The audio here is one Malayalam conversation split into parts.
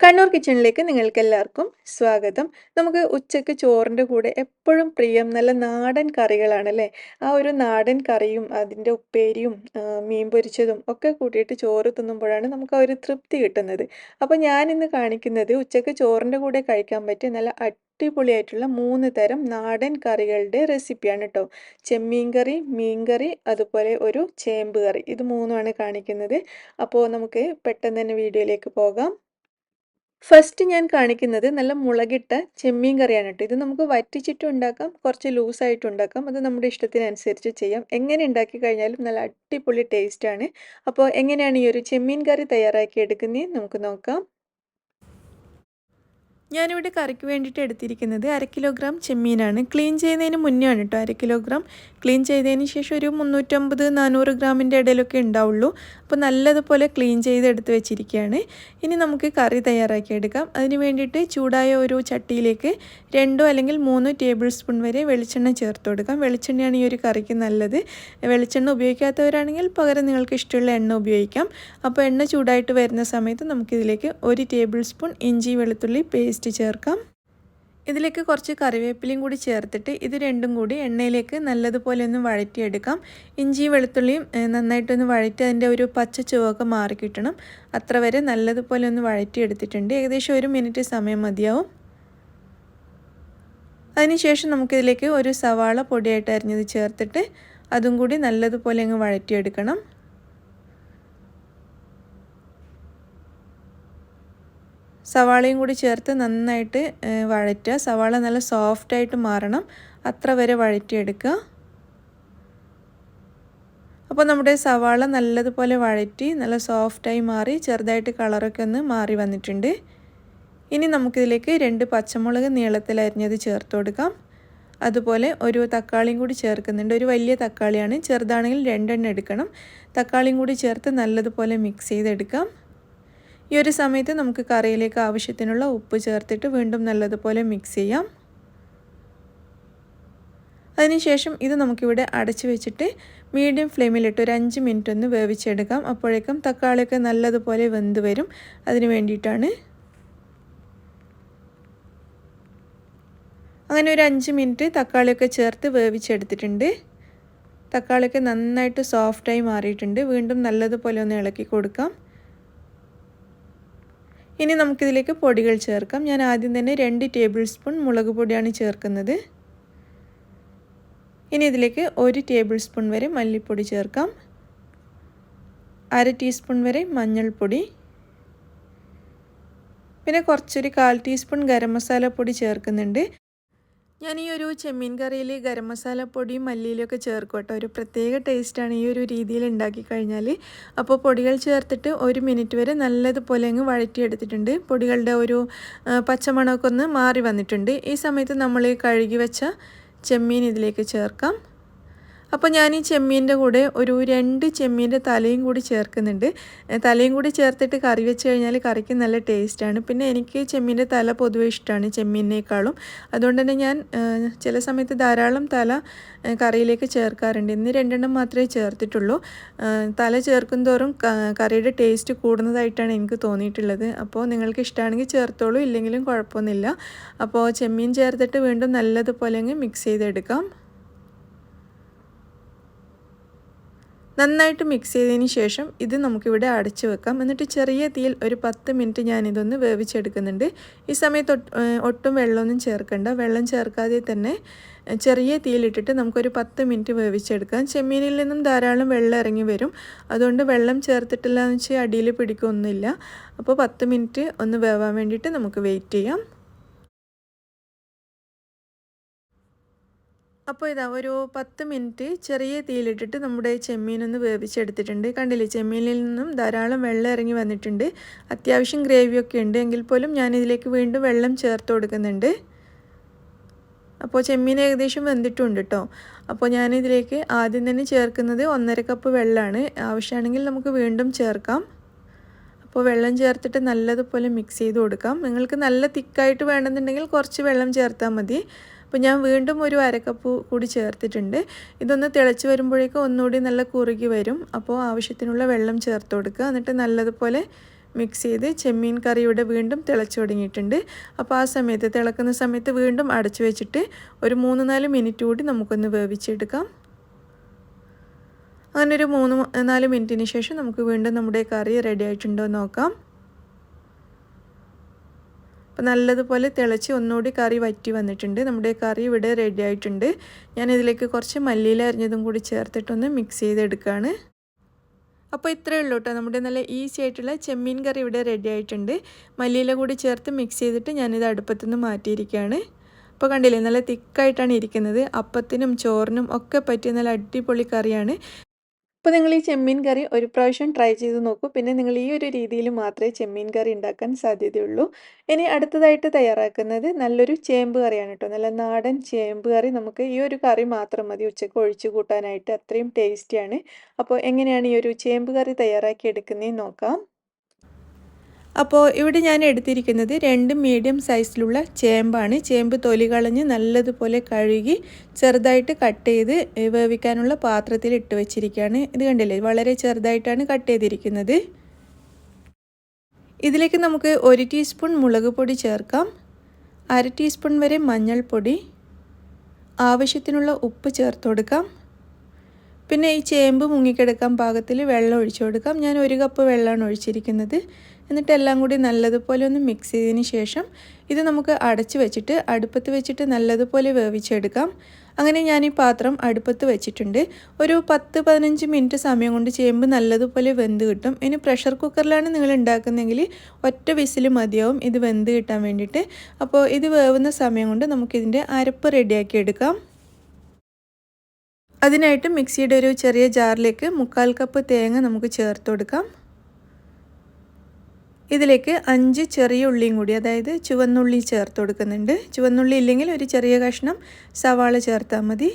കണ്ണൂർ കിച്ചണിലേക്ക് നിങ്ങൾക്കെല്ലാവർക്കും സ്വാഗതം. നമുക്ക് ഉച്ചയ്ക്ക് ചോറിൻ്റെ കൂടെ എപ്പോഴും പ്രിയം നല്ല നാടൻ കറികളാണല്ലേ. ആ ഒരു നാടൻ കറിയും അതിൻ്റെ ഉപ്പേരിയും മീൻ പൊരിച്ചതും ഒക്കെ കൂട്ടിയിട്ട് ചോറ് തിന്നുമ്പോഴാണ് നമുക്ക് ആ ഒരു തൃപ്തി കിട്ടുന്നത്. അപ്പോൾ ഞാനിന്ന് കാണിക്കുന്നത് ഉച്ചയ്ക്ക് ചോറിൻ്റെ കൂടെ കഴിക്കാൻ പറ്റിയ നല്ല അടിപൊളിയായിട്ടുള്ള 3 തരം നാടൻ കറികളുടെ റെസിപ്പിയാണ് കേട്ടോ. ചെമ്മീൻ കറി, മീൻ കറി, അതുപോലെ ഒരു ചേമ്പ് കറി. ഇത് മൂന്നുമാണ് കാണിക്കുന്നത്. അപ്പോൾ നമുക്ക് പെട്ടെന്ന് തന്നെ വീഡിയോയിലേക്ക് പോകാം. ഫസ്റ്റ് ഞാൻ കാണിക്കുന്നത് നല്ല മുളകിട്ട ചെമ്മീൻ കറിയാണ് കേട്ടോ. ഇത് നമുക്ക് വറ്റിച്ചിട്ടും ഉണ്ടാക്കാം, കുറച്ച് ലൂസായിട്ടും ഉണ്ടാക്കാം. അത് നമ്മുടെ ഇഷ്ടത്തിനനുസരിച്ച് ചെയ്യാം. എങ്ങനെ ഉണ്ടാക്കി കഴിഞ്ഞാലും നല്ല അടിപൊളി ടേസ്റ്റാണ്. അപ്പോൾ എങ്ങനെയാണ് ഈ ഒരു ചെമ്മീൻ കറി തയ്യാറാക്കി എടുക്കുന്നത് നമുക്ക് നോക്കാം. ഞാനിവിടെ കറിക്ക് വേണ്ടിയിട്ട് എടുത്തിരിക്കുന്നത് 1/2 കിലോഗ്രാം ചെമ്മീനാണ്. ക്ലീൻ ചെയ്യുന്നതിന് മുന്നേ ആണ് കേട്ടോ 1/2 കിലോഗ്രാം. ക്ലീൻ ചെയ്തതിന് ശേഷം ഒരു 350-400 ഗ്രാമിൻ്റെ ഇടയിലൊക്കെ ഉണ്ടാവുള്ളൂ. അപ്പോൾ നല്ലതുപോലെ ക്ലീൻ ചെയ്ത് എടുത്ത് വെച്ചിരിക്കുകയാണ്. ഇനി നമുക്ക് കറി തയ്യാറാക്കി എടുക്കാം. അതിന് വേണ്ടിയിട്ട് ചൂടായ ഒരു ചട്ടിയിലേക്ക് 2 അല്ലെങ്കിൽ 3 ടേബിൾ സ്പൂൺ വരെ വെളിച്ചെണ്ണ ചേർത്ത് കൊടുക്കാം. വെളിച്ചെണ്ണയാണ് ഈ ഒരു കറിക്ക് നല്ലത്. വെളിച്ചെണ്ണ ഉപയോഗിക്കാത്തവരാണെങ്കിൽ പകരം നിങ്ങൾക്ക് ഇഷ്ടമുള്ള എണ്ണ ഉപയോഗിക്കാം. അപ്പോൾ എണ്ണ ചൂടായിട്ട് വരുന്ന സമയത്ത് നമുക്കിതിലേക്ക് 1 ടേബിൾ സ്പൂൺ ഇഞ്ചി വെളുത്തുള്ളി പേസ്റ്റ് ചേർക്കാം. ഇതിലേക്ക് കുറച്ച് കറിവേപ്പിലയും കൂടി ചേർത്തിട്ട് ഇത് രണ്ടും കൂടി എണ്ണയിലേക്ക് നല്ലതുപോലെ ഒന്ന് വഴറ്റിയെടുക്കാം. ഇഞ്ചി വെളുത്തുള്ളിയും നന്നായിട്ടൊന്ന് വഴറ്റി അതിൻ്റെ ഒരു പച്ച ചുവയൊക്കെ മാറി കിട്ടണം. അത്ര വരെ നല്ലതുപോലെ ഒന്ന് വഴറ്റിയെടുത്തിട്ടുണ്ട്. ഏകദേശം 1 മിനിറ്റ് സമയം മതിയാവും. അതിനുശേഷം നമുക്കിതിലേക്ക് ഒരു സവാള പൊടിയായിട്ട് അരിഞ്ഞത് ചേർത്തിട്ട് അതും കൂടി നല്ലതുപോലെ അങ്ങ് വഴറ്റിയെടുക്കണം. സവാളയും കൂടി ചേർത്ത് നന്നായിട്ട് വഴറ്റുക. സവാള നല്ല സോഫ്റ്റായിട്ട് മാറണം, അത്ര വരെ വഴറ്റിയെടുക്കുക. അപ്പോൾ നമ്മുടെ സവാള നല്ലതുപോലെ വഴറ്റി നല്ല സോഫ്റ്റായി മാറി ചെറുതായിട്ട് കളറൊക്കെ ഒന്ന് മാറി വന്നിട്ടുണ്ട്. ഇനി നമുക്കിതിലേക്ക് 2 പച്ചമുളക് നീളത്തിൽ അരിഞ്ഞത് ചേർത്ത് കൊടുക്കാം. അതുപോലെ ഒരു തക്കാളിയും കൂടി ചേർക്കുന്നുണ്ട്. ഒരു വലിയ തക്കാളിയാണ്, ചെറുതാണെങ്കിൽ 2 എണ്ണം എടുക്കണം. തക്കാളിയും കൂടി ചേർത്ത് നല്ലതുപോലെ മിക്സ് ചെയ്തെടുക്കാം. ഈ ഒരു സമയത്ത് നമുക്ക് കറിയിലേക്ക് ആവശ്യത്തിനുള്ള ഉപ്പ് ചേർത്തിട്ട് വീണ്ടും നല്ലതുപോലെ മിക്സ് ചെയ്യാം. അതിനുശേഷം ഇത് നമുക്കിവിടെ അടച്ചു വെച്ചിട്ട് മീഡിയം ഫ്ലെയിമിലിട്ട് ഒരു 5 മിനിറ്റ് ഒന്ന് വേവിച്ചെടുക്കാം. അപ്പോഴേക്കും തക്കാളിയൊക്കെ നല്ലതുപോലെ വെന്ത് വരും. അതിന് വേണ്ടിയിട്ടാണ്. അങ്ങനെ ഒരു 5 മിനിറ്റ് തക്കാളിയൊക്കെ ചേർത്ത് വേവിച്ചെടുത്തിട്ടുണ്ട്. തക്കാളിയൊക്കെ നന്നായിട്ട് സോഫ്റ്റായി മാറിയിട്ടുണ്ട്. വീണ്ടും നല്ലതുപോലെ ഒന്ന് ഇളക്കി കൊടുക്കാം. ഇനി നമുക്കിതിലേക്ക് പൊടികൾ ചേർക്കാം. ഞാൻ ആദ്യം തന്നെ 2 ടേബിൾ സ്പൂൺ മുളക് പൊടിയാണ് ചേർക്കുന്നത്. ഇനി ഇതിലേക്ക് 1 ടേബിൾ സ്പൂൺ വരെ മല്ലിപ്പൊടി ചേർക്കാം. 1/2 ടീസ്പൂൺ വരെ മഞ്ഞൾപ്പൊടി, പിന്നെ കുറച്ചൊരു 1/4 ടീസ്പൂൺ ഗരം മസാല പൊടി ചേർക്കുന്നുണ്ട്. ഞാൻ ഈ ഒരു ചെമ്മീൻ കറിയിൽ ഗരം മസാലപ്പൊടിയും മല്ലിയിലൊക്കെ ചേർക്കും കേട്ടോ. ഒരു പ്രത്യേക ടേസ്റ്റാണ് ഈ ഒരു രീതിയിൽ ഉണ്ടാക്കി കഴിഞ്ഞാൽ. അപ്പോൾ പൊടികൾ ചേർത്തിട്ട് 1 മിനിറ്റ് വരെ നല്ലതുപോലെ അങ്ങ് വഴറ്റിയെടുത്തിട്ടുണ്ട്. പൊടികളുടെ ഒരു പച്ചമണമൊക്കെ ഒന്ന് മാറി വന്നിട്ടുണ്ട്. ഈ സമയത്ത് നമ്മൾ കഴുകി വെച്ച ചെമ്മീൻ ഇതിലേക്ക് ചേർക്കാം. അപ്പോൾ ഞാൻ ഈ ചെമ്മീൻ്റെ കൂടെ ഒരു 2 ചെമ്മീൻ്റെ തലയും കൂടി ചേർക്കുന്നുണ്ട്. തലയും കൂടി ചേർത്തിട്ട് കറി വെച്ച് കഴിഞ്ഞാൽ കറിക്ക് നല്ല ടേസ്റ്റാണ്. പിന്നെ എനിക്ക് ചെമ്മീൻ്റെ തല പൊതുവെ ഇഷ്ടമാണ് ചെമ്മീനേക്കാളും. അതുകൊണ്ട് തന്നെ ഞാൻ ചില സമയത്ത് ധാരാളം തല കറിയിലേക്ക് ചേർക്കാറുണ്ട്. ഇന്ന് 2 എണ്ണം മാത്രമേ ചേർത്തിട്ടുള്ളൂ. തല ചേർക്കും തോറും കറിയുടെ ടേസ്റ്റ് കൂടുന്നതായിട്ടാണ് എനിക്ക് തോന്നിയിട്ടുള്ളത്. അപ്പോൾ നിങ്ങൾക്ക് ഇഷ്ടമാണെങ്കിൽ ചേർത്തോളൂ, ഇല്ലെങ്കിലും കുഴപ്പമൊന്നുമില്ല. അപ്പോൾ ചെമ്മീൻ ചേർത്തിട്ട് വീണ്ടും നല്ലതുപോലെ അങ്ങ് മിക്സ് ചെയ്തെടുക്കാം. നന്നായിട്ട് മിക്സ് ചെയ്തതിന് ശേഷം ഇത് നമുക്കിവിടെ അടച്ചു വെക്കാം. എന്നിട്ട് ചെറിയ തീയിൽ ഒരു 10 മിനിറ്റ് ഞാനിതൊന്ന് വേവിച്ചെടുക്കുന്നുണ്ട്. ഈ സമയത്ത് ഒട്ടും വെള്ളമൊന്നും ചേർക്കണ്ട. വെള്ളം ചേർക്കാതെ തന്നെ ചെറിയ തീയിലിട്ടിട്ട് നമുക്കൊരു 10 മിനിറ്റ് വേവിച്ചെടുക്കാം. ചെമ്മീനിൽ നിന്നും ധാരാളം വെള്ളം ഇറങ്ങി വരും. അതുകൊണ്ട് വെള്ളം ചേർത്തിട്ടില്ല എന്ന് വെച്ചാൽ അടിയിൽ പിടിക്കൊന്നുമില്ല. അപ്പോൾ 10 മിനിറ്റ് ഒന്ന് വേവാൻ വേണ്ടിയിട്ട് നമുക്ക് വെയിറ്റ് ചെയ്യാം. അപ്പോൾ ഇതാ ഒരു 10 മിനിറ്റ് ചെറിയ തീയിലിട്ടിട്ട് നമ്മുടെ ചെമ്മീനൊന്ന് വേവിച്ചെടുത്തിട്ടുണ്ട്. കണ്ടില്ലേ, ചെമ്മീനിൽ നിന്നും ധാരാളം വെള്ളം ഇറങ്ങി വന്നിട്ടുണ്ട്. അത്യാവശ്യം ഗ്രേവിയൊക്കെ ഉണ്ട്. എങ്കിൽ പോലും ഞാനിതിലേക്ക് വീണ്ടും വെള്ളം ചേർത്ത് കൊടുക്കുന്നുണ്ട്. അപ്പോൾ ചെമ്മീൻ ഏകദേശം വെന്തിട്ടുണ്ട് കേട്ടോ. അപ്പോൾ ഞാനിതിലേക്ക് ആദ്യം തന്നെ ചേർക്കുന്നത് 1.5 കപ്പ് വെള്ളമാണ്. ആവശ്യമാണെങ്കിൽ നമുക്ക് വീണ്ടും ചേർക്കാം. അപ്പോൾ വെള്ളം ചേർത്തിട്ട് നല്ലതുപോലെ മിക്സ് ചെയ്ത് കൊടുക്കാം. നിങ്ങൾക്ക് നല്ല തിക്കായിട്ട് വേണമെന്നുണ്ടെങ്കിൽ കുറച്ച് വെള്ളം ചേർത്താൽ മതി. അപ്പോൾ ഞാൻ വീണ്ടും ഒരു 1/2 കപ്പ് കൂടി ചേർത്തിട്ടുണ്ട്. ഇതൊന്ന് തിളച്ച് വരുമ്പോഴേക്കും ഒന്നുകൂടി നല്ല കുറുകി വരും. അപ്പോൾ ആവശ്യത്തിനുള്ള വെള്ളം ചേർത്ത് കൊടുക്കുക. എന്നിട്ട് നല്ലതുപോലെ മിക്സ് ചെയ്ത് ചെമ്മീൻ കറി ഇവിടെ വീണ്ടും തിളച്ചു തുടങ്ങിയിട്ടുണ്ട്. അപ്പോൾ ആ സമയത്ത് തിളക്കുന്ന സമയത്ത് വീണ്ടും അടച്ചു വെച്ചിട്ട് ഒരു 3-4 മിനിറ്റ് കൂടി നമുക്കൊന്ന് വേവിച്ചെടുക്കാം. അങ്ങനെ ഒരു 3-4 മിനിറ്റിന് ശേഷം നമുക്ക് വീണ്ടും നമ്മുടെ കറി റെഡി ആയിട്ടുണ്ടോ എന്ന് നോക്കാം. അപ്പോൾ നല്ലതുപോലെ തിളച്ച് ഒന്നുകൂടി കറി വറ്റി വന്നിട്ടുണ്ട്. നമ്മുടെ കറി ഇവിടെ റെഡി ആയിട്ടുണ്ട്. ഞാനിതിലേക്ക് കുറച്ച് മല്ലിയില അരിഞ്ഞതും കൂടി ചേർത്തിട്ടൊന്ന് മിക്സ് ചെയ്തെടുക്കുകയാണ്. അപ്പോൾ ഇത്രയേ ഉള്ളൂ കേട്ടോ, നമ്മുടെ നല്ല ഈസി ആയിട്ടുള്ള ചെമ്മീൻ കറി ഇവിടെ റെഡി ആയിട്ടുണ്ട്. മല്ലിയില കൂടി ചേർത്ത് മിക്സ് ചെയ്തിട്ട് ഞാനിത് അടുപ്പത്തുനിന്ന് മാറ്റിയിരിക്കുകയാണ്. അപ്പോൾ കണ്ടില്ലേ, നല്ല തിക്കായിട്ടാണ് ഇരിക്കുന്നത്. അപ്പത്തിനും ചോറിനും ഒക്കെ പറ്റിയ നല്ല അടിപൊളി കറിയാണ്. അപ്പോൾ നിങ്ങൾ ഈ ചെമ്മീൻ കറി ഒരു പ്രാവശ്യം ട്രൈ ചെയ്ത് നോക്കൂ. പിന്നെ നിങ്ങൾ ഈ ഒരു രീതിയിൽ മാത്രമേ ചെമ്മീൻ കറി ഉണ്ടാക്കാൻ സാധ്യതയുള്ളൂ. ഇനി അടുത്തതായിട്ട് തയ്യാറാക്കുന്നത് നല്ലൊരു ചേമ്പ് കറിയാണ് കേട്ടോ. നല്ല നാടൻ ചേമ്പ് കറി. നമുക്ക് ഈ ഒരു കറി മാത്രം മതി ഉച്ചയ്ക്ക് ഒഴിച്ചു കൂട്ടാനായിട്ട്. അത്രയും ടേസ്റ്റിയാണ്. അപ്പോൾ എങ്ങനെയാണ് ഈ ഒരു ചേമ്പ് കറി തയ്യാറാക്കി എടുക്കുന്നതെന്ന് നോക്കാം. അപ്പോൾ ഇവിടെ ഞാൻ എടുത്തിരിക്കുന്നത് 2 മീഡിയം സൈസിലുള്ള ചേമ്പാണ്. ചേമ്പ് തൊലി കളഞ്ഞ് നല്ലതുപോലെ കഴുകി ചെറുതായിട്ട് കട്ട് ചെയ്ത് വേവിക്കാനുള്ള പാത്രത്തിൽ ഇട്ട് വെച്ചിരിക്കുകയാണ്. ഇത് കണ്ടില്ലേ, വളരെ ചെറുതായിട്ടാണ് കട്ട് ചെയ്തിരിക്കുന്നത്. ഇതിലേക്ക് നമുക്ക് 1 ടീസ്പൂൺ മുളക് പൊടി ചേർക്കാം, 1/2 ടീസ്പൂൺ വരെ മഞ്ഞൾപ്പൊടി, ആവശ്യത്തിനുള്ള ഉപ്പ് ചേർത്ത് കൊടുക്കാം. പിന്നെ ഈ ചേമ്പ് മുങ്ങിക്കിടക്കാൻ പാകത്തിൽ വെള്ളം ഒഴിച്ചു കൊടുക്കാം. ഞാൻ 1 കപ്പ് വെള്ളമാണ് ഒഴിച്ചിരിക്കുന്നത്. എന്നിട്ട് എല്ലാം കൂടി നല്ലതുപോലെ ഒന്ന് മിക്സ് ചെയ്തതിന് ശേഷം ഇത് നമുക്ക് അടച്ചു വെച്ചിട്ട് അടുപ്പത്ത് വെച്ചിട്ട് നല്ലതുപോലെ വേവിച്ചെടുക്കാം. അങ്ങനെ ഞാൻ ഈ പാത്രം അടുപ്പത്ത് വെച്ചിട്ടുണ്ട്. ഒരു 10-15 മിനിറ്റ് സമയം കൊണ്ട് ചേമ്പ് നല്ലതുപോലെ വെന്ത് കിട്ടും. ഇനി പ്രഷർ കുക്കറിലാണ് നിങ്ങൾ ഉണ്ടാക്കുന്നതെങ്കിൽ ഒറ്റ വിസിൽ മതിയാവും ഇത് വെന്ത് കിട്ടാൻ വേണ്ടിയിട്ട്. അപ്പോൾ ഇത് വേവുന്ന സമയം കൊണ്ട് നമുക്കിതിൻ്റെ അരപ്പ് റെഡിയാക്കി എടുക്കാം. അതിനായിട്ട് മിക്സിയുടെ ഒരു ചെറിയ ജാറിലേക്ക് 1/4 കപ്പ് തേങ്ങ നമുക്ക് ചേർത്ത് കൊടുക്കാം. ഇതിലേക്ക് 5 ചെറിയ ഉള്ളിയും കൂടി, അതായത് ചുവന്നുള്ളി ചേർത്ത് കൊടുക്കുന്നുണ്ട്. ചുവന്നുള്ളി ഇല്ലെങ്കിൽ ഒരു ചെറിയ കഷ്ണം സവാള ചേർത്താൽ മതി.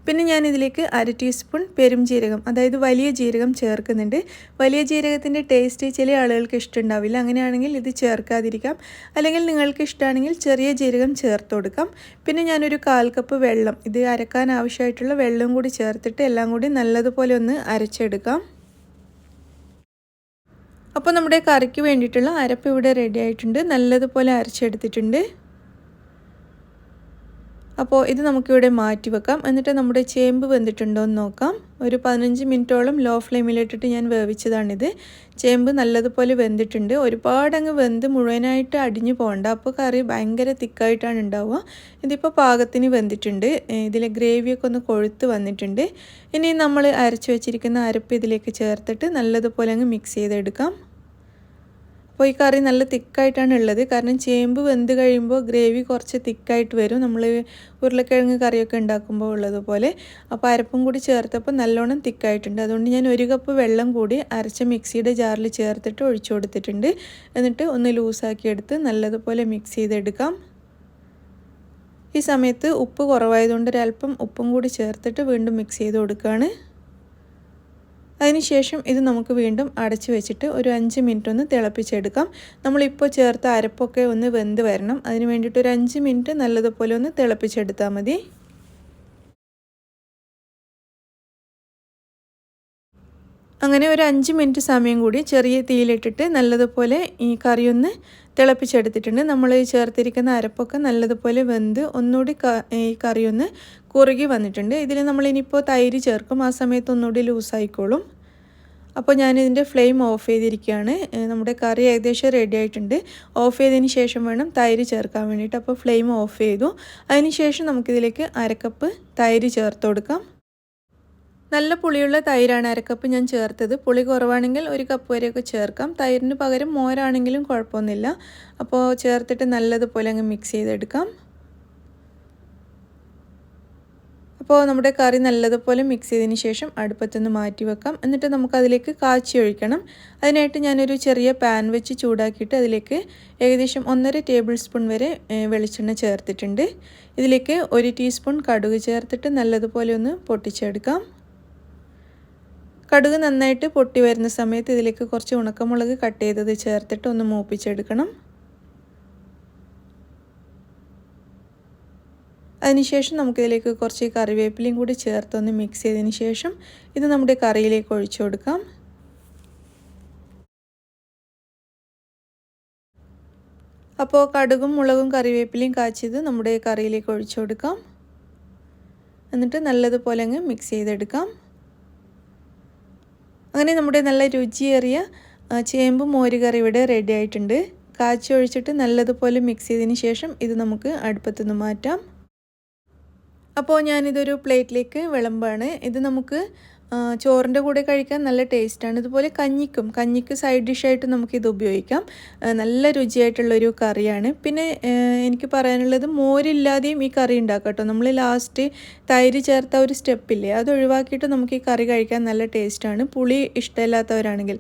പിന്നെ ഞാൻ ഇതിലേക്ക് 1/2 ടീസ്പൂൺ പെരുംജീരകം, അതായത് വലിയ ജീരകം ചേർക്കുന്നുണ്ട്. വലിയ ജീരകത്തിൻ്റെ ടേസ്റ്റ് ചില ആളുകൾക്ക് ഇഷ്ടമുണ്ടാവില്ല. അങ്ങനെയാണെങ്കിൽ ഇത് ചേർക്കാതിരിക്കാം. അല്ലെങ്കിൽ നിങ്ങൾക്ക് ഇഷ്ടമാണെങ്കിൽ ചെറിയ ജീരകം ചേർത്ത് കൊടുക്കാം. പിന്നെ ഞാനൊരു 1/4 കപ്പ് വെള്ളം, ഇത് അരക്കാൻ ആവശ്യമായിട്ടുള്ള വെള്ളം കൂടി ചേർത്തിട്ട് എല്ലാം കൂടി നല്ലതുപോലെ ഒന്ന് അരച്ചെടുക്കാം. അപ്പോൾ നമ്മുടെ കറിക്ക് വേണ്ടിയിട്ടുള്ള അരപ്പ് ഇവിടെ റെഡി ആയിട്ടുണ്ട്. നല്ലതുപോലെ അരച്ചെടുത്തിട്ടുണ്ട്. അപ്പോൾ ഇത് നമുക്കിവിടെ മാറ്റി വെക്കാം. എന്നിട്ട് നമ്മുടെ ചേമ്പ് വെന്തിട്ടുണ്ടോ എന്ന് നോക്കാം. ഒരു 15 മിനിറ്റോളം ലോ ഫ്ലെയിമിലിട്ടിട്ട് ഞാൻ വേവിച്ചതാണിത്. ചേമ്പ് നല്ലതുപോലെ വെന്തിട്ടുണ്ട്. ഒരുപാടങ്ങ് വെന്ത് മുഴുവനായിട്ട് അടിഞ്ഞു പോകണ്ട. അപ്പോൾ കറി ഭയങ്കര തിക്കായിട്ടാണ് ഉണ്ടാവുക. ഇതിപ്പോൾ പാകത്തിന് വെന്തിട്ടുണ്ട്. ഇതിലെ ഗ്രേവിയൊക്കെ ഒന്ന് കൊഴുത്ത് വന്നിട്ടുണ്ട്. ഇനി നമ്മൾ അരച്ച് വെച്ചിരിക്കുന്ന അരപ്പ് ഇതിലേക്ക് ചേർത്തിട്ട് നല്ലതുപോലെ അങ്ങ് മിക്സ് ചെയ്തെടുക്കാം. അപ്പോൾ ഈ കറി നല്ല തിക്കായിട്ടാണ് ഉള്ളത്. കാരണം ചേമ്പ് വെന്ത് കഴിയുമ്പോൾ ഗ്രേവി കുറച്ച് തിക്കായിട്ട് വരും, നമ്മൾ ഉരുളക്കിഴങ്ങ് കറിയൊക്കെ ഉണ്ടാക്കുമ്പോൾ ഉള്ളതുപോലെ. അപ്പോൾ അരപ്പും കൂടി ചേർത്തപ്പോൾ നല്ലോണം തിക്കായിട്ടുണ്ട്. അതുകൊണ്ട് ഞാൻ 1 കപ്പ് വെള്ളം കൂടി അരച്ച മിക്സിയുടെ ജാറിൽ ചേർത്തിട്ട് ഒഴിച്ചു കൊടുത്തിട്ടുണ്ട്. എന്നിട്ട് ഒന്ന് ലൂസാക്കി എടുത്ത് നല്ലതുപോലെ മിക്സ് ചെയ്തെടുക്കാം. ഈ സമയത്ത് ഉപ്പ് കുറവായതുകൊണ്ട് ഒരല്പം ഉപ്പും കൂടി ചേർത്തിട്ട് വീണ്ടും മിക്സ് ചെയ്ത് കൊടുക്കുകയാണ്. അതിനുശേഷം ഇത് നമുക്ക് വീണ്ടും അടച്ചു വെച്ചിട്ട് ഒരു 5 മിനിറ്റ് ഒന്ന് തിളപ്പിച്ചെടുക്കാം. നമ്മളിപ്പോൾ ചേർത്ത അരപ്പൊക്കെ ഒന്ന് വെന്ത് വരണം. അതിന് വേണ്ടിയിട്ട് ഒരു 5 മിനിറ്റ് നല്ലതുപോലെ ഒന്ന് തിളപ്പിച്ചെടുത്താൽ മതി. അങ്ങനെ ഒരു 5 മിനിറ്റ് സമയം കൂടി ചെറിയ തീയിലിട്ടിട്ട് നല്ലതുപോലെ ഈ കറി ഒന്ന് തിളപ്പിച്ചെടുത്തിട്ടുണ്ട്. നമ്മൾ ചേർത്തിരിക്കുന്ന അരപ്പൊക്കെ നല്ലതുപോലെ വെന്ത് ഒന്നുകൂടി ഈ കറി ഒന്ന് കുറുകി വന്നിട്ടുണ്ട്. ഇതിൽ നമ്മളിനിപ്പോൾ തൈര് ചേർക്കും. ആ സമയത്ത് ഒന്നുകൂടി ലൂസായിക്കോളും. അപ്പോൾ ഞാനിതിൻ്റെ ഫ്ലെയിം ഓഫ് ചെയ്തിരിക്കുകയാണ്. നമ്മുടെ കറി ഏകദേശം റെഡി ആയിട്ടുണ്ട്. ഓഫ് ചെയ്തതിന് ശേഷം വേണം തൈര് ചേർക്കാൻ വേണ്ടിയിട്ട്. അപ്പോൾ ഫ്ലെയിം ഓഫ് ചെയ്തു. അതിന് ശേഷം നമുക്കിതിലേക്ക് 1/2 കപ്പ് തൈര് ചേർത്ത് കൊടുക്കാം. നല്ല പുളിയുള്ള തൈരാണ് 1/2 കപ്പ് ഞാൻ ചേർത്തത്. പുളി കുറവാണെങ്കിൽ 1 കപ്പ് വരെയൊക്കെ ചേർക്കാം. തൈരിന് പകരം മോരാണെങ്കിലും കുഴപ്പമൊന്നുമില്ല. അപ്പോൾ ചേർത്തിട്ട് നല്ലതുപോലെ അങ്ങ് മിക്സ് ചെയ്തെടുക്കാം. അപ്പോൾ നമ്മുടെ കറി നല്ലതുപോലെ മിക്സ് ചെയ്തതിന് ശേഷം അടുപ്പത്തുനിന്ന് മാറ്റി വെക്കാം. എന്നിട്ട് നമുക്കതിലേക്ക് കാച്ചി ഒഴിക്കണം. അതിനായിട്ട് ഞാനൊരു ചെറിയ പാൻ വെച്ച് ചൂടാക്കിയിട്ട് അതിലേക്ക് ഏകദേശം 1.5 ടേബിൾ സ്പൂൺ വരെ വെളിച്ചെണ്ണ ചേർത്തിട്ടുണ്ട്. ഇതിലേക്ക് 1 ടീസ്പൂൺ കടുക് ചേർത്തിട്ട് നല്ലതുപോലെ ഒന്ന് പൊട്ടിച്ചെടുക്കാം. കടുക് നന്നായിട്ട് പൊട്ടി വരുന്ന സമയത്ത് ഇതിലേക്ക് കുറച്ച് ഉണക്കമുളക് കട്ട് ചെയ്തത് ചേർത്തിട്ട് ഒന്ന് മൂപ്പിച്ചെടുക്കണം. അതിനുശേഷം നമുക്കിതിലേക്ക് കുറച്ച് കറിവേപ്പിലയും കൂടി ചേർത്തൊന്ന് മിക്സ് ചെയ്തതിന് ശേഷം ഇത് നമ്മുടെ കറിയിലേക്ക് ഒഴിച്ചു കൊടുക്കാം. അപ്പോൾ കടുകും മുളകും കറിവേപ്പിലയും കാച്ചിയത് നമ്മുടെ കറിയിലേക്ക് ഒഴിച്ചു കൊടുക്കാം. എന്നിട്ട് നല്ലതുപോലെ അങ്ങ് മിക്സ് ചെയ്തെടുക്കാം. അങ്ങനെ നമ്മുടെ നല്ല രുചിയേറിയ ചേമ്പ് മോരുകറി ഇവിടെ റെഡി ആയിട്ടുണ്ട്. കാച്ചി ഒഴിച്ചിട്ട് നല്ലതുപോലെ മിക്സ് ചെയ്തതിന് ശേഷം ഇത് നമുക്ക് അടുപ്പത്തു നിന്ന് മാറ്റാം. അപ്പോൾ ഞാനിതൊരു പ്ലേറ്റിലേക്ക് വിളമ്പാണ്. ഇത് നമുക്ക് ചോറിൻ്റെ കൂടെ കഴിക്കാൻ നല്ല ടേസ്റ്റാണ്. ഇതുപോലെ കഞ്ഞിക്ക് സൈഡ് ഡിഷായിട്ട് നമുക്കിത് ഉപയോഗിക്കാം. നല്ല രുചിയായിട്ടുള്ളൊരു കറിയാണ്. പിന്നെ എനിക്ക് പറയാനുള്ളത് മോരില്ലാതെയും ഈ കറി ഉണ്ടാക്കാം കേട്ടോ. നമ്മൾ ലാസ്റ്റ് തൈര് ചേർത്ത ഒരു സ്റ്റെപ്പില്ലേ, അത് ഒഴിവാക്കിയിട്ട് നമുക്ക് ഈ കറി കഴിക്കാൻ നല്ല ടേസ്റ്റാണ്. പുളി ഇഷ്ടമില്ലാത്തവരാണെങ്കിൽ,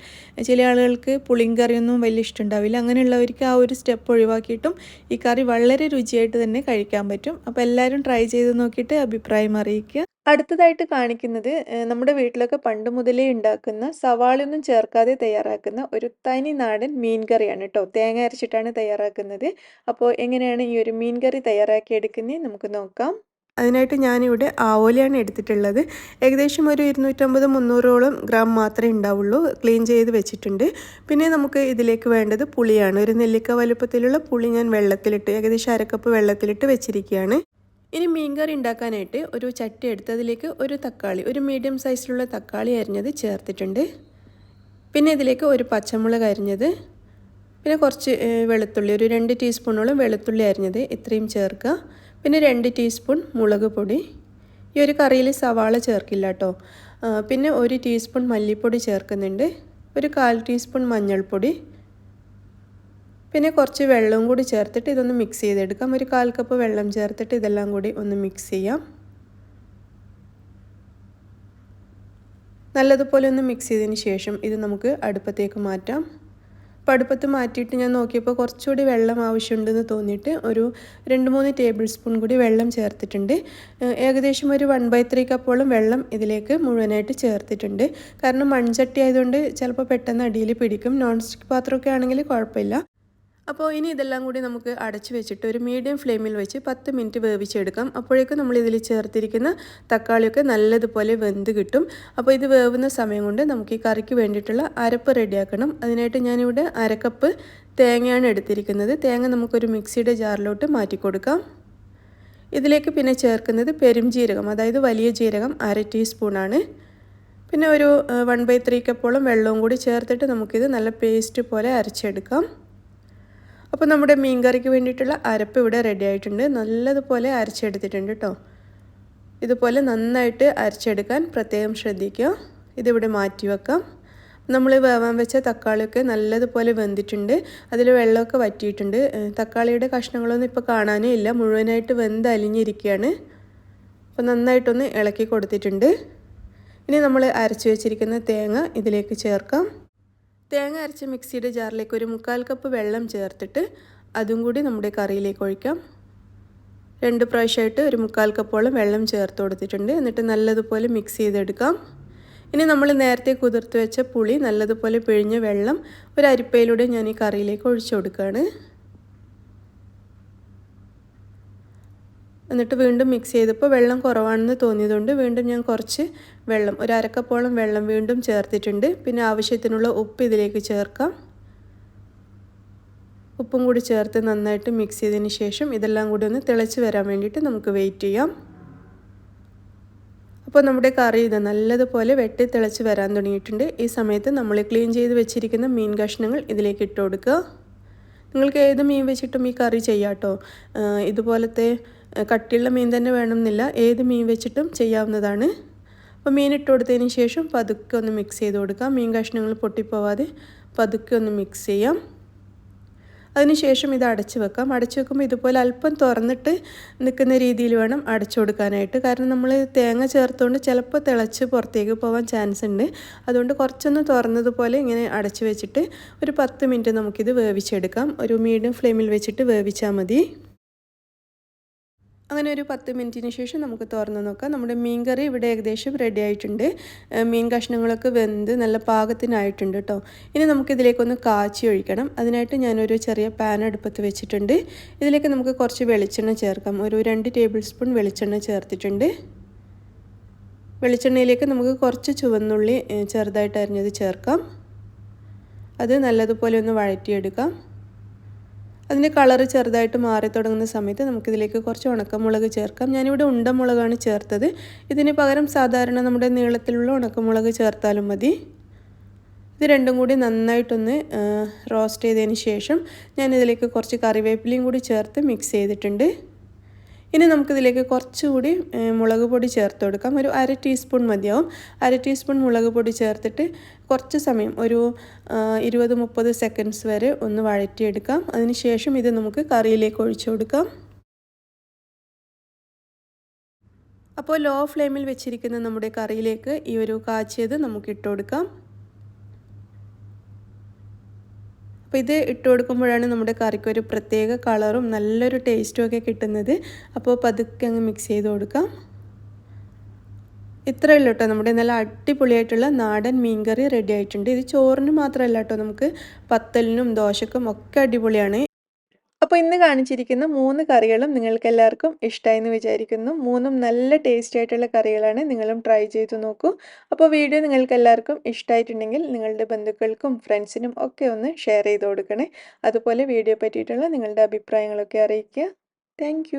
ചില ആളുകൾക്ക് പുളിയും കറിയൊന്നും വലിയ ഇഷ്ടമുണ്ടാവില്ല, അങ്ങനെയുള്ളവർക്ക് ആ ഒരു സ്റ്റെപ്പ് ഒഴിവാക്കിയിട്ടും ഈ കറി വളരെ രുചിയായിട്ട് തന്നെ കഴിക്കാൻ പറ്റും. അപ്പോൾ എല്ലാവരും ട്രൈ ചെയ്ത് നോക്കിയിട്ട് അഭിപ്രായം അറിയിക്കുക. അടുത്തതായിട്ട് കാണിക്കുന്നത് നമ്മുടെ വീട്ടിലൊക്കെ പണ്ട് മുതലേ ഉണ്ടാക്കുന്ന സവാളയൊന്നും ചേർക്കാതെ തയ്യാറാക്കുന്ന ഒരു തനി നാടൻ മീൻ കറിയാണ് കേട്ടോ. തേങ്ങ അരച്ചിട്ടാണ് തയ്യാറാക്കുന്നത്. അപ്പോൾ എങ്ങനെയാണ് ഈ ഒരു മീൻ കറി തയ്യാറാക്കി എടുക്കുന്നത് നമുക്ക് നോക്കാം. അതിനായിട്ട് ഞാനിവിടെ ആവോലിയാണ് എടുത്തിട്ടുള്ളത്. ഏകദേശം ഒരു 250-300ഓളം ഗ്രാം മാത്രമേ ഉണ്ടാവുള്ളൂ. ക്ലീൻ ചെയ്ത് വെച്ചിട്ടുണ്ട്. പിന്നെ നമുക്ക് ഇതിലേക്ക് വേണ്ടത് പുളിയാണ്. ഒരു നെല്ലിക്ക വലുപ്പത്തിലുള്ള പുളി ഞാൻ വെള്ളത്തിലിട്ട് ഏകദേശം 1/2 കപ്പ് വെള്ളത്തിലിട്ട് വെച്ചിരിക്കുകയാണ്. ഇനി മീൻകറി ഉണ്ടാക്കാനായിട്ട് ഒരു ചട്ടി എടുത്ത് അതിലേക്ക് ഒരു തക്കാളി, ഒരു മീഡിയം സൈസിലുള്ള തക്കാളി അരിഞ്ഞത് ചേർത്തിട്ടുണ്ട്. പിന്നെ ഇതിലേക്ക് ഒരു പച്ചമുളക് അരിഞ്ഞത്, പിന്നെ കുറച്ച് വെളുത്തുള്ളി, ഒരു 2 ടീസ്പൂണോളം വെളുത്തുള്ളി അരിഞ്ഞത് ഇത്രയും ചേർക്കുക. പിന്നെ 2 ടീസ്പൂൺ മുളക് പൊടി. ഈ ഒരു കറിയിൽ സവാള ചേർക്കില്ല കേട്ടോ. പിന്നെ 1 ടീസ്പൂൺ മല്ലിപ്പൊടി ചേർക്കുന്നുണ്ട്. ഒരു 1/4 ടീസ്പൂൺ മഞ്ഞൾപ്പൊടി. പിന്നെ കുറച്ച് വെള്ളവും കൂടി ചേർത്തിട്ട് ഇതൊന്ന് മിക്സ് ചെയ്തെടുക്കാം. ഒരു 1/4 കപ്പ് വെള്ളം ചേർത്തിട്ട് ഇതെല്ലാം കൂടി ഒന്ന് മിക്സ് ചെയ്യാം. നല്ലതുപോലെ ഒന്ന് മിക്സ് ചെയ്തതിന് ശേഷം ഇത് നമുക്ക് അടുപ്പത്തേക്ക് മാറ്റാം. അപ്പോൾ അടുപ്പത്ത് മാറ്റിയിട്ട് ഞാൻ നോക്കിയപ്പോൾ കുറച്ചുകൂടി വെള്ളം ആവശ്യമുണ്ടെന്ന് തോന്നിയിട്ട് ഒരു 2-3 ടേബിൾ സ്പൂൺ കൂടി വെള്ളം ചേർത്തിട്ടുണ്ട്. ഏകദേശം ഒരു 1/3 കപ്പോളം വെള്ളം ഇതിലേക്ക് മുഴുവനായിട്ട് ചേർത്തിട്ടുണ്ട്. കാരണം മൺചട്ടി ആയതുകൊണ്ട് ചിലപ്പോൾ പെട്ടെന്ന് അടിയിൽ പിടിക്കും. നോൺ സ്റ്റിക്ക് പാത്രമൊക്കെ ആണെങ്കിൽ കുഴപ്പമില്ല. അപ്പോൾ ഇനി ഇതെല്ലാം കൂടി നമുക്ക് അടച്ചു വെച്ചിട്ട് ഒരു മീഡിയം ഫ്ലെയിമിൽ വെച്ച് 10 മിനിറ്റ് വേവിച്ചെടുക്കാം. അപ്പോഴേക്കും നമ്മൾ ഇതിൽ ചേർത്തിരിക്കുന്ന തക്കാളിയൊക്കെ നല്ലതുപോലെ വെന്ത് കിട്ടും. അപ്പോൾ ഇത് വേവുന്ന സമയം കൊണ്ട് നമുക്ക് ഈ കറിക്ക് വേണ്ടിയിട്ടുള്ള അരപ്പ് റെഡിയാക്കണം. അതിനായിട്ട് ഞാനിവിടെ 1/2 കപ്പ് തേങ്ങയാണ് എടുത്തിരിക്കുന്നത്. തേങ്ങ നമുക്കൊരു മിക്സിയുടെ ജാറിലോട്ട് മാറ്റി കൊടുക്കാം. ഇതിലേക്ക് പിന്നെ ചേർക്കുന്നത് പെരുംജീരകം, അതായത് വലിയ ജീരകം 1/2 ടീസ്പൂണാണ്. പിന്നെ ഒരു 1/3 കപ്പോളം വെള്ളവും കൂടി ചേർത്തിട്ട് നമുക്കിത് നല്ല പേസ്റ്റ് പോലെ അരച്ചെടുക്കാം. അപ്പോൾ നമ്മുടെ മീൻ കറിക്ക് വേണ്ടിയിട്ടുള്ള അരപ്പ് ഇവിടെ റെഡി ആയിട്ടുണ്ട്. നല്ലതുപോലെ അരച്ചെടുത്തിട്ടുണ്ട് കേട്ടോ. ഇതുപോലെ നന്നായിട്ട് അരച്ചെടുക്കാൻ പ്രത്യേകം ശ്രദ്ധിക്കുക. ഇതിവിടെ മാറ്റി വെക്കാം. നമ്മൾ വേവാൻ വെച്ച തക്കാളിയൊക്കെ നല്ലതുപോലെ വെന്തിട്ടുണ്ട്. അതിൽ വെള്ളമൊക്കെ വറ്റിയിട്ടുണ്ട്. തക്കാളിയുടെ കഷ്ണങ്ങളൊന്നും ഇപ്പോൾ കാണാനേ ഇല്ല, മുഴുവനായിട്ട് വെന്ത് അലിഞ്ഞിരിക്കുകയാണ്. അപ്പോൾ നന്നായിട്ടൊന്ന് ഇളക്കി കൊടുത്തിട്ടുണ്ട്. ഇനി നമ്മൾ അരച്ച് വെച്ചിരിക്കുന്ന തേങ്ങ ഇതിലേക്ക് ചേർക്കാം. തേങ്ങ അരച്ച മിക്സിയുടെ ജാറിലേക്ക് ഒരു 3/4 കപ്പ് വെള്ളം ചേർത്തിട്ട് അതും കൂടി നമ്മുടെ കറിയിലേക്ക് ഒഴിക്കാം. 2 പ്രാവശ്യമായിട്ട് ഒരു 3/4 കപ്പോളം വെള്ളം ചേർത്ത് കൊടുത്തിട്ടുണ്ട്. എന്നിട്ട് നല്ലതുപോലെ മിക്സ് ചെയ്തെടുക്കാം. ഇനി നമ്മൾ നേരത്തെ കുതിർത്ത് വെച്ച പുളി നല്ലതുപോലെ പിഴിഞ്ഞ വെള്ളം ഒരു അരിപ്പയിലൂടെ ഞാൻ ഈ കറിയിലേക്ക് ഒഴിച്ചു കൊടുക്കുകയാണ്. എന്നിട്ട് വീണ്ടും മിക്സ് ചെയ്തപ്പോൾ വെള്ളം കുറവാണെന്ന് തോന്നിയതുകൊണ്ട് വീണ്ടും ഞാൻ കുറച്ച് വെള്ളം, ഒരു 1/2 കപ്പോളം വെള്ളം വീണ്ടും ചേർത്തിട്ടുണ്ട്. പിന്നെ ആവശ്യത്തിനുള്ള ഉപ്പ് ഇതിലേക്ക് ചേർക്കാം. ഉപ്പും കൂടി ചേർത്ത് നന്നായിട്ട് മിക്സ് ചെയ്തതിന് ശേഷം ഇതെല്ലാം കൂടി ഒന്ന് തിളച്ച് വരാൻ വേണ്ടിയിട്ട് നമുക്ക് വെയിറ്റ് ചെയ്യാം. അപ്പോൾ നമ്മുടെ കറി ഇത് നല്ലതുപോലെ വെട്ടി തിളച്ച് വരാൻ തുടങ്ങിയിട്ടുണ്ട്. ഈ സമയത്ത് നമ്മൾ ക്ലീൻ ചെയ്ത് വെച്ചിരിക്കുന്ന മീൻ കഷ്ണങ്ങൾ ഇതിലേക്ക് ഇട്ട് കൊടുക്കുക. നിങ്ങൾക്ക് ഏത് മീൻ വെച്ചിട്ടും ഈ കറി ചെയ്യാം കേട്ടോ. ഇതുപോലത്തെ കട്ടിയുള്ള മീൻ തന്നെ വേണമെന്നില്ല, ഏത് മീൻ വെച്ചിട്ടും ചെയ്യാവുന്നതാണ്. അപ്പോൾ മീൻ ഇട്ട് കൊടുത്തതിന് ശേഷം പതുക്കെ ഒന്ന് മിക്സ് ചെയ്ത് കൊടുക്കാം. മീൻ കഷ്ണങ്ങൾ പൊട്ടിപ്പോവാതെ പതുക്കെ ഒന്ന് മിക്സ് ചെയ്യാം. അതിനുശേഷം ഇത് അടച്ച് വെക്കാം. അടച്ച് വെക്കുമ്പോൾ ഇതുപോലെ അല്പം തുറന്നിട്ട് നിൽക്കുന്ന രീതിയിൽ വേണം അടച്ചു കൊടുക്കാനായിട്ട്. കാരണം നമ്മൾ തേങ്ങ ചേർത്തുകൊണ്ട് ചിലപ്പോൾ തിളച്ച് പുറത്തേക്ക് പോകാൻ ചാൻസ് ഉണ്ട്. അതുകൊണ്ട് കുറച്ചൊന്ന് തുറന്നതുപോലെ ഇങ്ങനെ അടച്ച് വെച്ചിട്ട് ഒരു 10 മിനിറ്റ് നമുക്കിത് വേവിച്ചെടുക്കാം. ഒരു മീഡിയം ഫ്ലെയിമിൽ വെച്ചിട്ട് വേവിച്ചാൽ മതി. അങ്ങനെ ഒരു 10 മിനിറ്റിന് ശേഷം നമുക്ക് തുറന്ന് നോക്കാം. നമ്മുടെ മീൻ കറി ഇവിടെ ഏകദേശം റെഡി ആയിട്ടുണ്ട്. മീൻ കഷ്ണങ്ങളൊക്കെ വെന്ത് നല്ല പാകത്തിനായിട്ടുണ്ട് കേട്ടോ. ഇനി നമുക്കിതിലേക്കൊന്ന് കാച്ചി ഒഴിക്കണം. അതിനായിട്ട് ഞാനൊരു ചെറിയ പാൻ അടുപ്പത്ത് വെച്ചിട്ടുണ്ട്. ഇതിലേക്ക് നമുക്ക് കുറച്ച് വെളിച്ചെണ്ണ ചേർക്കാം. ഒരു 2 ടേബിൾ സ്പൂൺ വെളിച്ചെണ്ണ ചേർത്തിട്ടുണ്ട്. വെളിച്ചെണ്ണയിലേക്ക് നമുക്ക് കുറച്ച് ചുവന്നുള്ളി ചെറുതായിട്ട് അരിഞ്ഞത് ചേർക്കാം. അത് നല്ലതുപോലെ ഒന്ന് വഴറ്റിയെടുക്കാം. അതിൻ്റെ കളറ് ചെറുതായിട്ട് മാറി തുടങ്ങുന്ന സമയത്ത് നമുക്കിതിലേക്ക് കുറച്ച് ഉണക്കമുളക് ചേർക്കാം. ഞാനിവിടെ ഉണ്ടമുളകാണ് ചേർത്തത്. ഇതിന് പകരം സാധാരണ നമ്മുടെ നീളത്തിലുള്ള ഉണക്കമുളക് ചേർത്താലും മതി. ഇത് രണ്ടും കൂടി നന്നായിട്ടൊന്ന് റോസ്റ്റ് ചെയ്തതിന് ശേഷം ഞാനിതിലേക്ക് കുറച്ച് കറിവേപ്പിലയും കൂടി ചേർത്ത് മിക്സ് ചെയ്തിട്ടുണ്ട്. ഇനി നമുക്കിതിലേക്ക് കുറച്ചുകൂടി മുളക് പൊടി ചേർത്ത് കൊടുക്കാം. ഒരു 1/2 ടീസ്പൂൺ മതിയാവും. 1/2 ടീസ്പൂൺ മുളക് പൊടി ചേർത്തിട്ട് കുറച്ച് സമയം ഒരു 20-30 സെക്കൻഡ്സ് വരെ ഒന്ന് വഴറ്റിയെടുക്കാം. അതിന് ശേഷം ഇത് നമുക്ക് കറിയിലേക്ക് ഒഴിച്ചു കൊടുക്കാം. അപ്പോൾ ലോ ഫ്ലെയിമിൽ വെച്ചിരിക്കുന്ന നമ്മുടെ കറിയിലേക്ക് ഈ ഒരു കാച്ചിയത് നമുക്ക് ഇട്ട് കൊടുക്കാം. അപ്പോൾ ഇത് ഇട്ട് കൊടുക്കുമ്പോഴാണ് നമ്മുടെ കറിക്ക് ഒരു പ്രത്യേക കളറും നല്ലൊരു ടേസ്റ്റും ഒക്കെ കിട്ടുന്നത്. അപ്പോൾ പതുക്കെ അങ്ങ് മിക്സ് ചെയ്ത് കൊടുക്കാം. ഇത്രയേ ഉള്ളൂ കേട്ടോ, നമ്മുടെ നല്ല അടിപൊളിയായിട്ടുള്ള നാടൻ മീൻ കറി റെഡി ആയിട്ടുണ്ട്. ഇത് ചോറിന് മാത്രമല്ല കേട്ടോ, നമുക്ക് പത്തലിനും ദോശക്കും ഒക്കെ അടിപൊളിയാണ്. അപ്പോൾ ഇന്ന് കാണിച്ചിരിക്കുന്ന 3 കറികളും നിങ്ങൾക്ക് എല്ലാവർക്കും ഇഷ്ടമായെന്ന് വിചാരിക്കുന്നു. 3ഉം നല്ല ടേസ്റ്റി ആയിട്ടുള്ള കറികളാണ്. നിങ്ങളും ട്രൈ ചെയ്ത് നോക്കൂ. അപ്പോൾ വീഡിയോ നിങ്ങൾക്ക് എല്ലാവർക്കും ഇഷ്ടമായിട്ടുണ്ടെങ്കിൽ നിങ്ങളുടെ ബന്ധുക്കൾക്കും ഫ്രണ്ട്സിനും ഒക്കെ ഒന്ന് ഷെയർ ചെയ്ത് കൊടുക്കണേ. അതുപോലെ വീഡിയോ പറ്റിയിട്ടുള്ള നിങ്ങളുടെ അഭിപ്രായങ്ങളൊക്കെ അറിയിക്കുക. താങ്ക്